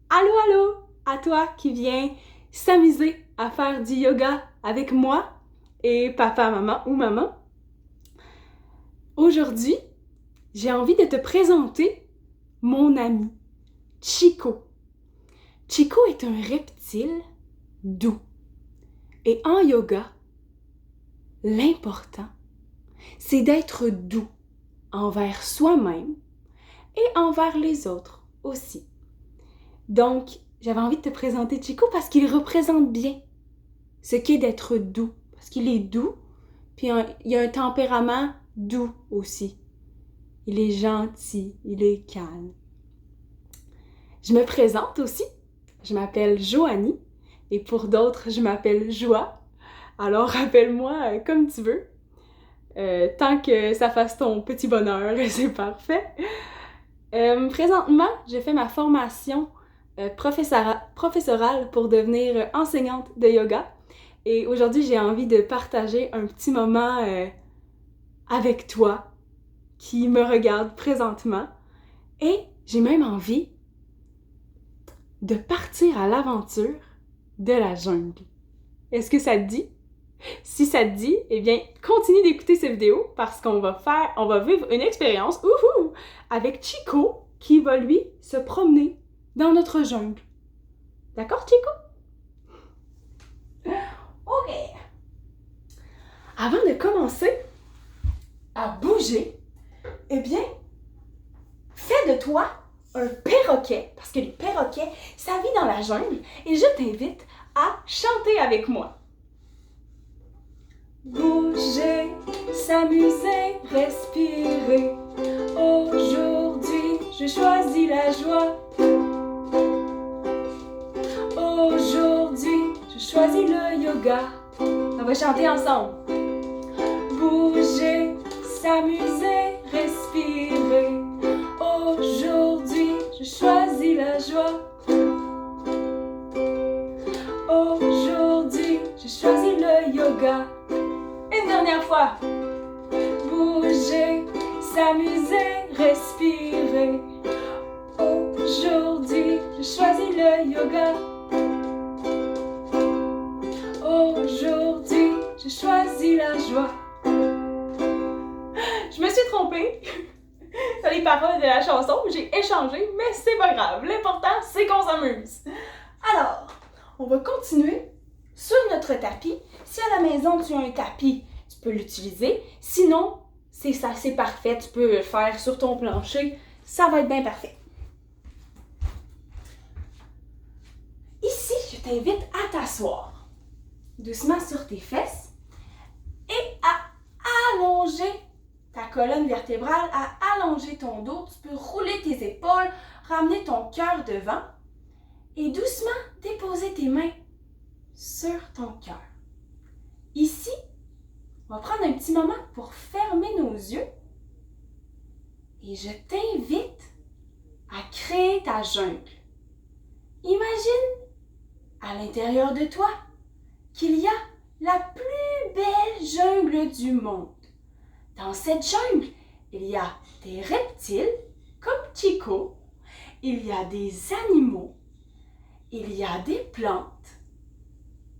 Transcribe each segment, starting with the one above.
Allô, allô, à toi qui viens s'amuser à faire du yoga avec moi et papa, maman ou maman. Aujourd'hui, j'ai envie de te présenter mon ami, Chico. Chico est un reptile doux. Et en yoga, l'important, c'est d'être doux envers soi-même et envers les autres aussi. Donc, j'avais envie de te présenter Chico parce qu'il représente bien ce qu'est d'être doux. Parce qu'il est doux, puis il a un tempérament doux aussi. Il est gentil, il est calme. Je me présente aussi. Je m'appelle Joanie et pour d'autres, je m'appelle Joie. Alors appelle-moi comme tu veux. Tant que ça fasse ton petit bonheur, c'est parfait. Présentement, j'ai fait ma formation professorale pour devenir enseignante de yoga. Et aujourd'hui, j'ai envie de partager un petit moment avec toi qui me regarde présentement. Et j'ai même envie de partir à l'aventure de la jungle. Est-ce que ça te dit? Si ça te dit, eh bien, continue d'écouter cette vidéo parce qu'on va vivre une expérience, avec Chico qui va lui se promener dans notre jungle. D'accord, Chico? OK. Avant de commencer à bouger, eh bien, fais de toi un perroquet, parce que les perroquets, ça vit dans la jungle, et je t'invite à chanter avec moi. Bouger, s'amuser, respirer. Aujourd'hui, je choisis la joie. Aujourd'hui, je choisis le yoga. On va chanter ensemble. Bouger, s'amuser, respirer. Aujourd'hui, je choisis la joie. Aujourd'hui, je choisis le yoga. Une dernière fois. Bouger, s'amuser, respirer. Aujourd'hui, je choisis le yoga. Aujourd'hui, je choisis la joie. Je me suis trompée dans les paroles de la chanson, j'ai échangé, mais c'est pas grave. L'important, c'est qu'on s'amuse. Alors, on va continuer sur notre tapis. Si à la maison, tu as un tapis, tu peux l'utiliser. Sinon, c'est parfait. Tu peux le faire sur ton plancher. Ça va être bien parfait. Ici, je t'invite à t'asseoir doucement sur tes fesses et à allonger ta colonne vertébrale, à allonger ton dos. Tu peux rouler tes épaules, ramener ton cœur devant et doucement déposer tes mains sur ton cœur. Ici, on va prendre un petit moment pour fermer nos yeux et je t'invite à créer ta jungle. Imagine à l'intérieur de toi qu'il y a la plus belle jungle du monde. Dans cette jungle, il y a des reptiles comme Chico, il y a des animaux, il y a des plantes,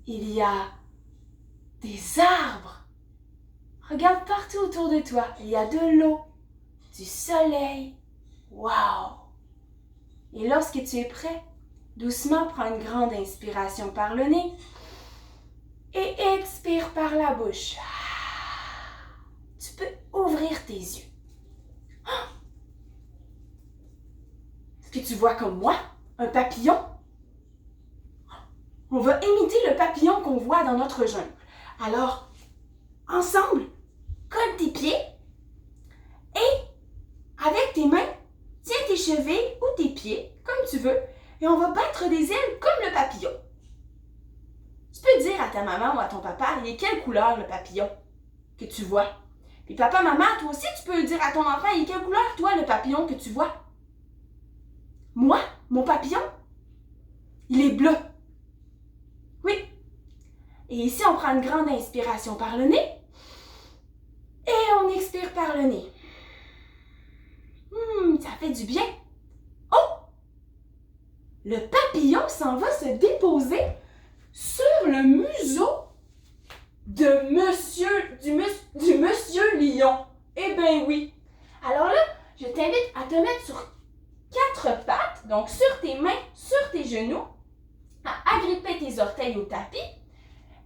il y a des arbres. Regarde partout autour de toi, il y a de l'eau, du soleil. Wow! Et lorsque tu es prêt, doucement prends une grande inspiration par le nez et expire par la bouche. Tu peux ouvrir tes yeux. Est-ce que tu vois comme moi un papillon? On va imiter le papillon qu'on voit dans notre jungle. Alors, ensemble, colle tes pieds et avec tes mains, tiens tes chevilles ou tes pieds, comme tu veux, et on va battre des ailes comme le papillon. Tu peux dire à ta maman ou à ton papa, il est quelle couleur le papillon que tu vois? Puis papa, maman, toi aussi, tu peux dire à ton enfant, il est quelle couleur, toi, le papillon que tu vois? Moi, mon papillon, il est bleu. Oui. Et ici, on prend une grande inspiration par le nez et on expire par le nez. Ça fait du bien. Oh! le papillon s'en va se déposer sur le museau de monsieur lion. Eh bien oui. Alors là, je t'invite à te mettre sur 4 pattes, donc sur tes mains, sur tes genoux, à agripper tes orteils au tapis.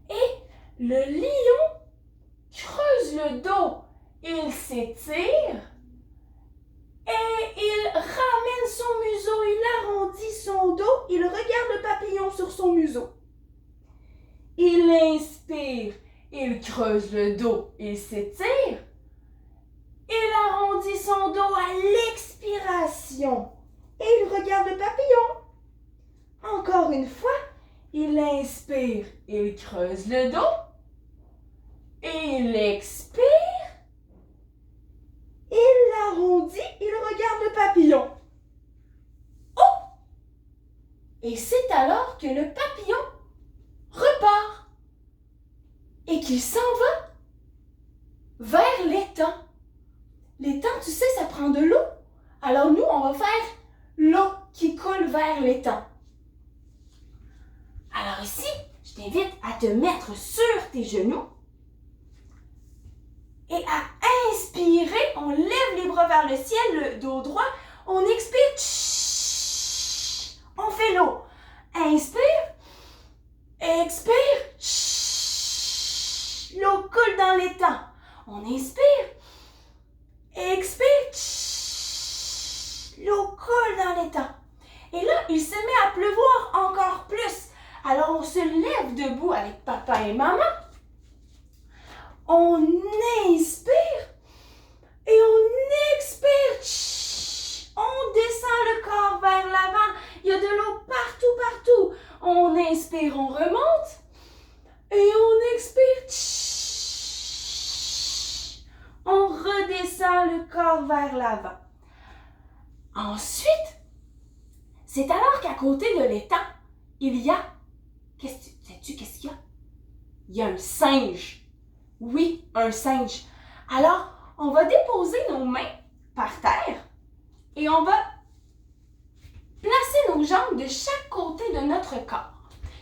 Et le lion creuse le dos. Il s'étire et il ramène son museau, il arrondit son dos, il regarde le papillon sur son museau. Il inspire, il creuse le dos, il s'étire. Il arrondit son dos à l'expiration et il regarde le papillon. Encore une fois, il inspire, il creuse le dos. Et il expire. Il l'arrondit, il regarde le papillon. Oh! Et c'est alors que le papillon repart et qu'il s'en va vers l'étang. L'étang, tu sais, ça prend de l'eau. Alors nous, on va faire l'eau qui coule vers l'étang. Alors ici, je t'invite à te mettre sur tes genoux et à inspirer. On lève les bras vers le ciel, le dos droit. On expire. Tch, on fait l'eau. Inspire. Expire. Tch, l'eau coule dans l'étang. On inspire. Expire. Tch, l'eau coule dans l'étang. Et là, il se met à pleuvoir encore plus. Alors, on se lève debout avec papa et maman. On inspire et on expire. Chut, on descend le corps vers l'avant. Il y a de l'eau partout. On inspire, on remonte et on expire. Chut, on redescend le corps vers l'avant. Ensuite, c'est alors qu'à côté de l'étang, il y a... Sais-tu qu'est-ce qu'il y a? Il y a un singe. Oui, un singe. Alors, on va déposer nos mains par terre et on va placer nos jambes de chaque côté de notre corps.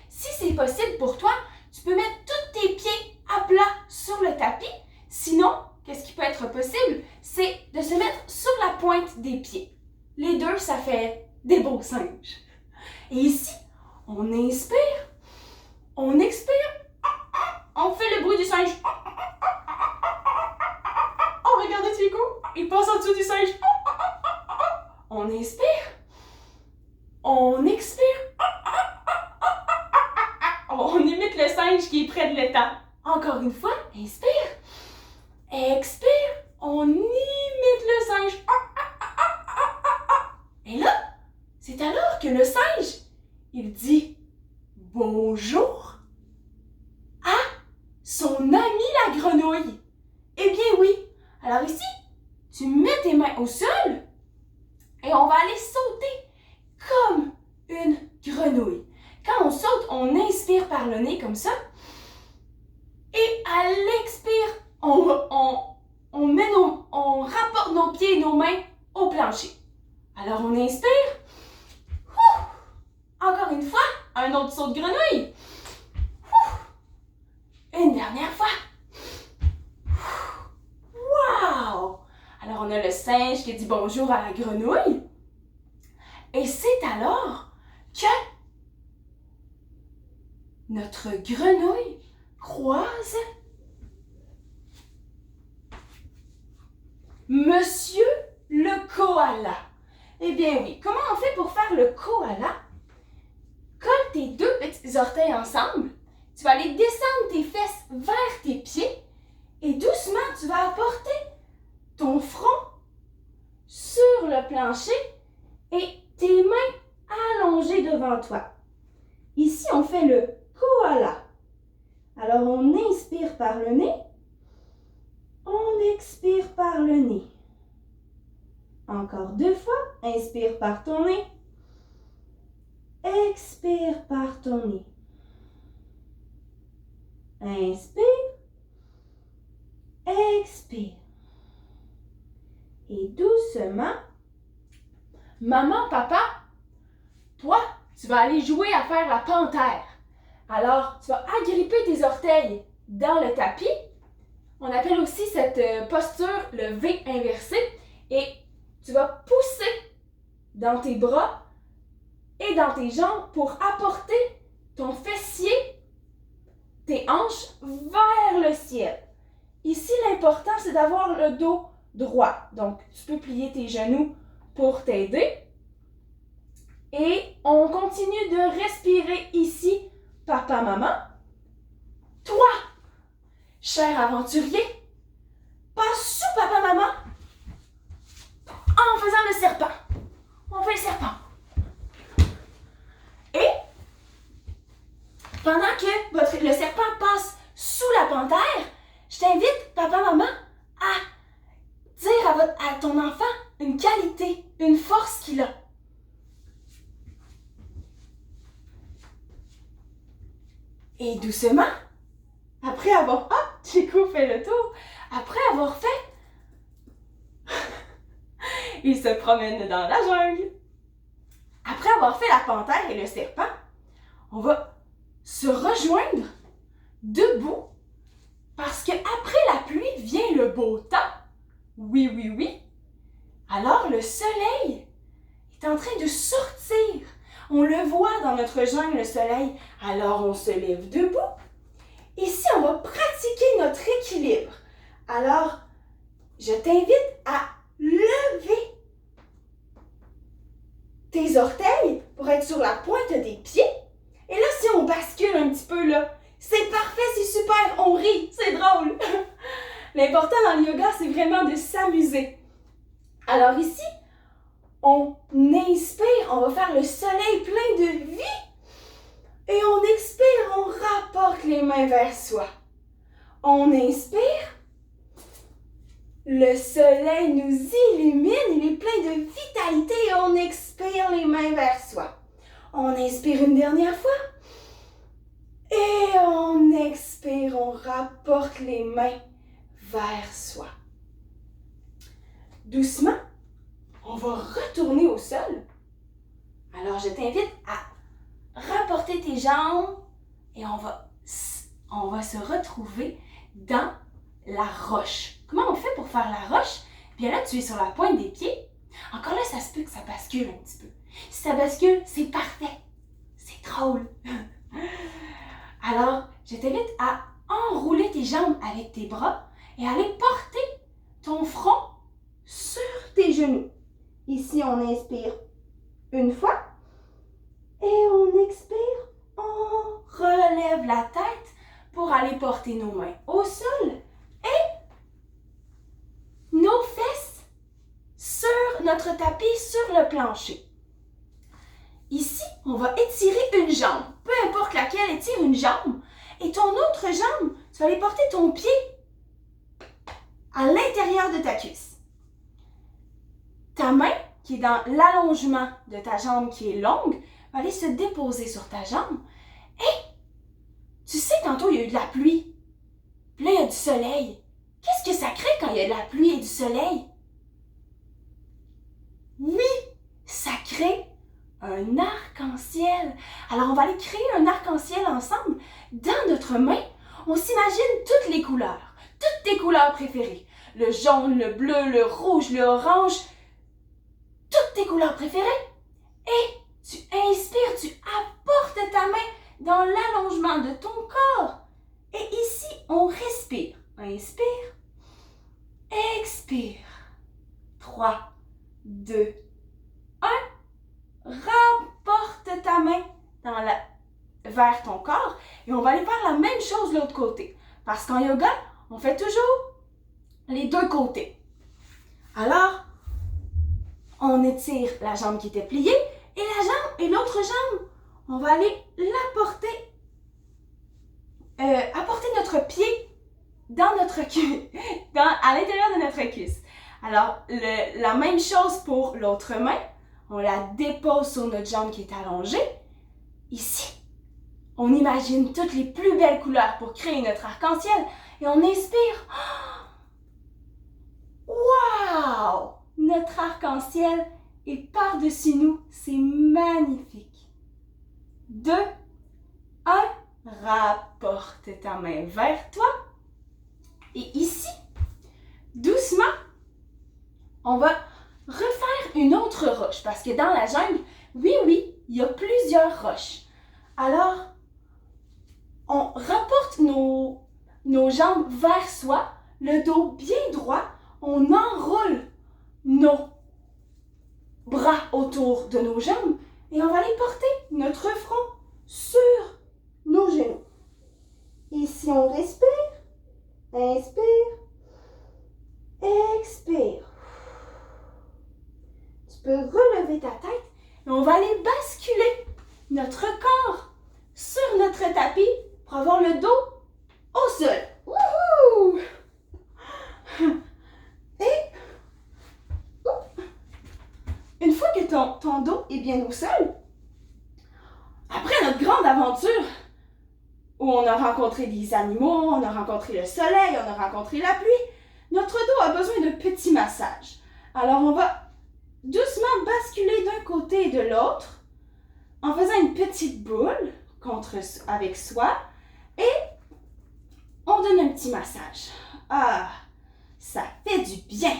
Si c'est possible pour toi, tu peux mettre tous tes pieds à plat sur le tapis. Sinon, qu'est-ce qui peut être possible? C'est de se mettre sur la pointe des pieds. Les deux, ça fait des beaux singes. Et ici, on inspire, on expire, on fait le bruit du singe. Oh, regardez Tico, il passe en dessous du singe. On inspire, on expire. On imite le singe qui est près de l'étang. Encore une fois, inspire, expire, on imite le singe. Et là, c'est alors que le singe, il dit bonjour à son ami la grenouille. Eh bien oui, alors ici, tu mets tes mains au sol et on va aller sauter comme une grenouille. Quand on saute, on inspire par le nez comme ça et à l'expire, on rapporte nos pieds et nos mains au plancher. Alors on inspire. Encore une fois, un autre saut de grenouille. Une dernière fois. Wow! Alors on a le singe qui dit bonjour à la grenouille. Et c'est alors que notre grenouille croise Monsieur le koala. Eh bien oui, comment on fait pour faire le koala? Colle tes deux petits orteils ensemble. Tu vas aller descendre tes fesses vers tes pieds et doucement, tu vas apporter ton front sur le plancher et tes mains allongées devant toi. Ici, on fait le koala. Alors, on inspire par le nez. On expire par le nez. Encore 2 fois. Inspire par ton nez. Expire par ton nez. Inspire. Expire. Et doucement, maman, papa, toi, tu vas aller jouer à faire la panthère. Alors, tu vas agripper tes orteils dans le tapis. On appelle aussi cette posture le V inversé. Et tu vas pousser dans tes bras et dans tes jambes pour apporter ton fessier, tes hanches vers le ciel. Ici, l'important, c'est d'avoir le dos droit. Donc, tu peux plier tes genoux pour t'aider. Et on continue de respirer ici, papa, maman. Toi, cher aventurier, passe sous papa, maman en faisant le serpent. On fait le serpent. Et pendant que le serpent passe sous la panthère, je t'invite, papa, maman, à dire à ton enfant une qualité, une force qu'il a. Et doucement, après avoir... Ah, Chico fait le tour. Après avoir fait... il se promène dans la jungle. Après avoir fait la panthère et le serpent, on va se rejoindre debout parce qu'après la pluie vient le beau temps. Oui, oui, oui. Alors le soleil est en train de sortir. On le voit dans notre jungle, le soleil. Alors on se lève debout. Ici, on va pratiquer notre équilibre. Alors, je t'invite à lever tes orteils pour être sur la pointe des pieds. Et là, si on bascule un petit peu, là, c'est parfait, c'est super, on rit, c'est drôle. L'important dans le yoga, c'est vraiment de s'amuser. Alors ici, on inspire, on va faire le soleil plein de vie. Et on expire, on rapporte les mains vers soi. On inspire, le soleil nous illumine, il est plein de vitalité et on expire les mains vers soi. On inspire une dernière fois et on expire, on rapporte les mains vers soi. Doucement, on va retourner au sol. Alors je t'invite à rapporter tes jambes et on va se retrouver dans la roche. Comment on fait pour faire la roche? Bien là, tu es sur la pointe des pieds. Encore là, ça se peut que ça bascule un petit peu. Si ça bascule, c'est parfait. C'est drôle. Alors, je t'invite à enrouler tes jambes avec tes bras et à aller porter ton front sur tes genoux. Ici, on inspire une fois. Et on expire, on relève la tête pour aller porter nos mains au sol et nos fesses sur notre tapis, sur le plancher. Ici, on va étirer une jambe, peu importe laquelle, étire une jambe. Et ton autre jambe, tu vas aller porter ton pied à l'intérieur de ta cuisse. Ta main, qui est dans l'allongement de ta jambe qui est longue, va aller se déposer sur ta jambe. Et tu sais, tantôt, il y a eu de la pluie. Puis là, il y a du soleil. Qu'est-ce que ça crée quand il y a de la pluie et du soleil? Oui, ça crée un arc-en-ciel. Alors, on va aller créer un arc-en-ciel ensemble. Dans notre main, on s'imagine toutes les couleurs. Toutes tes couleurs préférées. Le jaune, le bleu, le rouge, le orange. Toutes tes couleurs préférées. Et tu inspires, tu apportes ta main dans l'allongement de ton corps. Et ici, on respire. Inspire, expire. 3, 2, 1. Rapporte ta main vers ton corps et on va aller faire la même chose de l'autre côté. Parce qu'en yoga, on fait toujours les deux côtés. Alors, on étire la jambe qui était pliée et l'autre jambe, on va aller l'apporter, apporter notre pied dans notre à l'intérieur de notre cuisse. Alors, la même chose pour l'autre main. On la dépose sur notre jambe qui est allongée. Ici, on imagine toutes les plus belles couleurs pour créer notre arc-en-ciel. Et on inspire. Wow! Notre arc-en-ciel est par-dessus nous. C'est magnifique. 2, 1. Rapporte ta main vers toi. Et ici, doucement, on va refaire une autre roche. Parce que dans la jungle, oui, il y a plusieurs roches. Alors, on rapporte nos jambes vers soi, le dos bien droit. On enroule nos bras autour de nos jambes et on va aller porter notre front sur nos genoux. Ici, on respire. Inspire. Expire. Tu peux relever ta tête et on va aller basculer notre corps sur notre tapis pour avoir le dos au sol. Wouhou! Et une fois que ton dos est bien au sol, après notre grande aventure où on a rencontré des animaux, on a rencontré le soleil, on a rencontré la pluie, notre dos a besoin d'un petit massage. Alors on va doucement basculer d'un côté et de l'autre en faisant une petite boule avec soi et on donne un petit massage. Ah, ça fait du bien.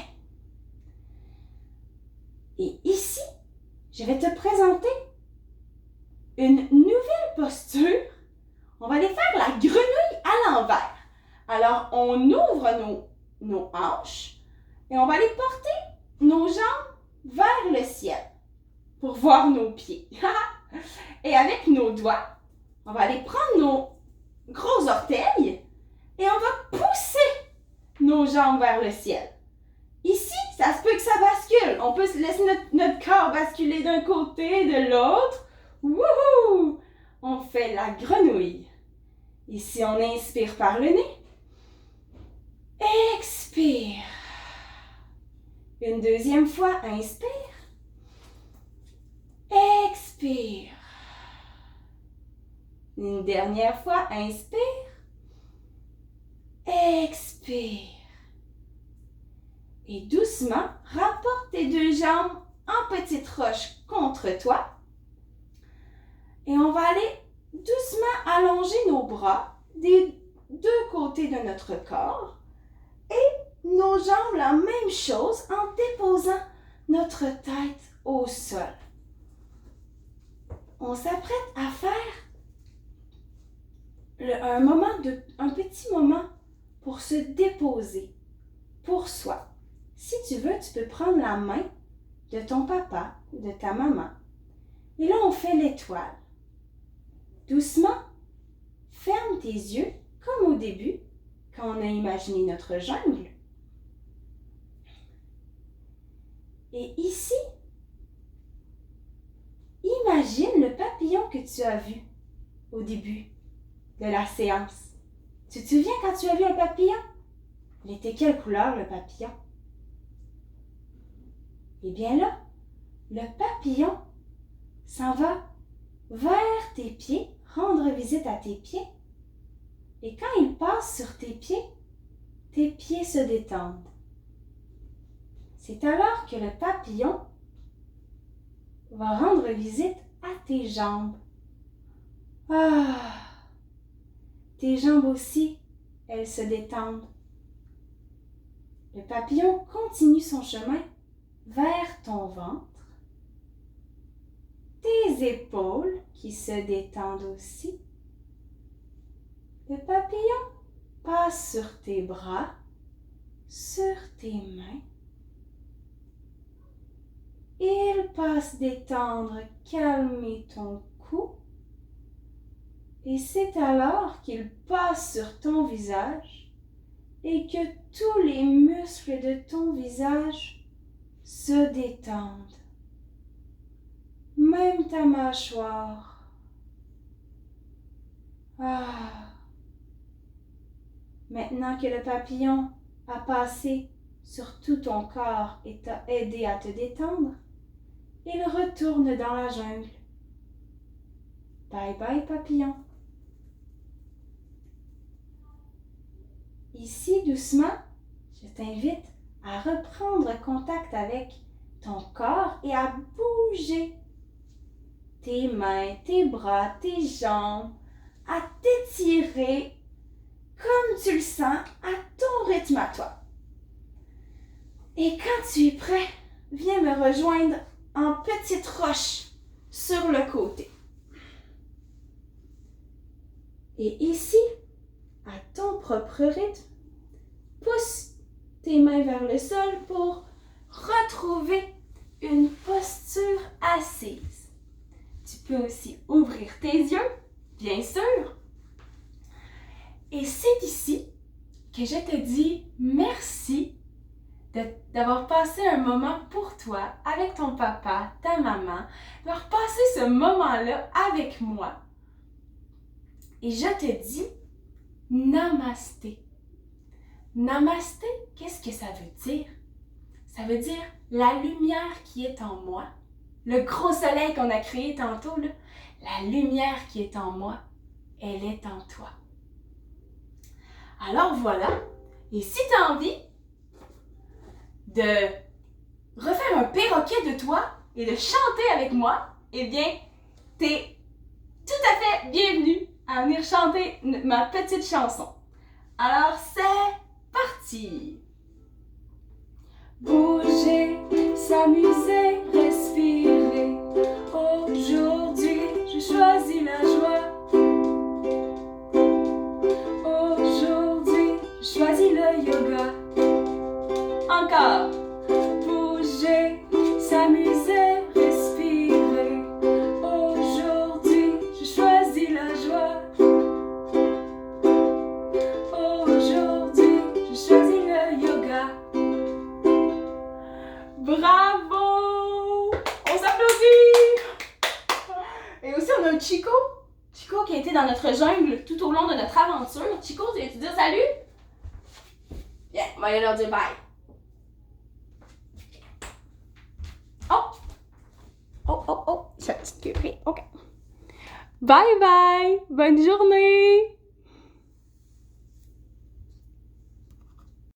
Et ici, je vais te présenter une nouvelle posture. On va aller faire la grenouille à l'envers. Alors, on ouvre nos hanches et on va aller porter nos jambes vers le ciel pour voir nos pieds. Et avec nos doigts, on va aller prendre nos gros orteils et on va pousser nos jambes vers le ciel. Ici, ça se peut que ça bascule. On peut laisser notre corps basculer d'un côté, de l'autre. Wouhou! On fait la grenouille. Ici, on inspire par le nez. Expire. Une deuxième fois, inspire. Expire. Une dernière fois, inspire. Expire. Et doucement, rapporte tes deux jambes en petite roche contre toi. Et on va aller doucement allonger nos bras des deux côtés de notre corps. Et nos jambes, la même chose en déposant notre tête au sol. On s'apprête à faire un petit moment pour se déposer pour soi. Si tu veux, tu peux prendre la main de ton papa ou de ta maman. Et là, on fait l'étoile. Doucement, ferme tes yeux comme au début, quand on a imaginé notre jungle. Et ici, imagine le papillon que tu as vu au début de la séance. Tu te souviens quand tu as vu un papillon? Il était quelle couleur le papillon? Eh bien là, le papillon s'en va vers tes pieds, rendre visite à tes pieds. Et quand il passe sur tes pieds se détendent. C'est alors que le papillon va rendre visite à tes jambes. Ah! Tes jambes aussi, elles se détendent. Le papillon continue son chemin vers ton ventre. Tes épaules qui se détendent aussi. Le papillon passe sur tes bras, sur tes mains. Il passe détendre, calmer ton cou. Et c'est alors qu'il passe sur ton visage et que tous les muscles de ton visage se détendent. Même ta mâchoire. Ah. Maintenant que le papillon a passé sur tout ton corps et t'a aidé à te détendre, il retourne dans la jungle. Bye bye papillon. Ici, doucement, je t'invite à reprendre contact avec ton corps et à bouger tes mains, tes bras, tes jambes, à t'étirer comme tu le sens à ton rythme à toi. Et quand tu es prêt, viens me rejoindre en petite roche sur le côté. Et ici, à ton propre rythme, pousse tes mains vers le sol pour retrouver une posture assise. Tu peux aussi ouvrir tes yeux, bien sûr. Et c'est ici que je te dis merci d'avoir passé un moment pour toi, avec ton papa, ta maman, d'avoir passé ce moment-là avec moi. Et je te dis Namasté. Namasté, qu'est-ce que ça veut dire? Ça veut dire la lumière qui est en moi. Le gros soleil qu'on a créé tantôt, là, la lumière qui est en moi, elle est en toi. Alors voilà, et si tu as envie de refaire un perroquet de toi et de chanter avec moi, eh bien, tu es tout à fait bienvenue à venir chanter ma petite chanson. Alors, c'est parti! Bouger, s'amuser, respirer. Aujourd'hui, je choisis la joie. Aujourd'hui, je choisis le yoga. Encore. Bouger, s'amuser, respirer. Aujourd'hui, je choisis la joie. Aujourd'hui, je choisis le yoga. Bravo! On s'applaudit! Et aussi, on a Chico. Chico qui a été dans notre jungle tout au long de notre aventure. Chico, tu viens-tu dire salut? Bien, on va aller leur dire bye. Oh, ça, c'est OK. Bye bye! Bonne journée!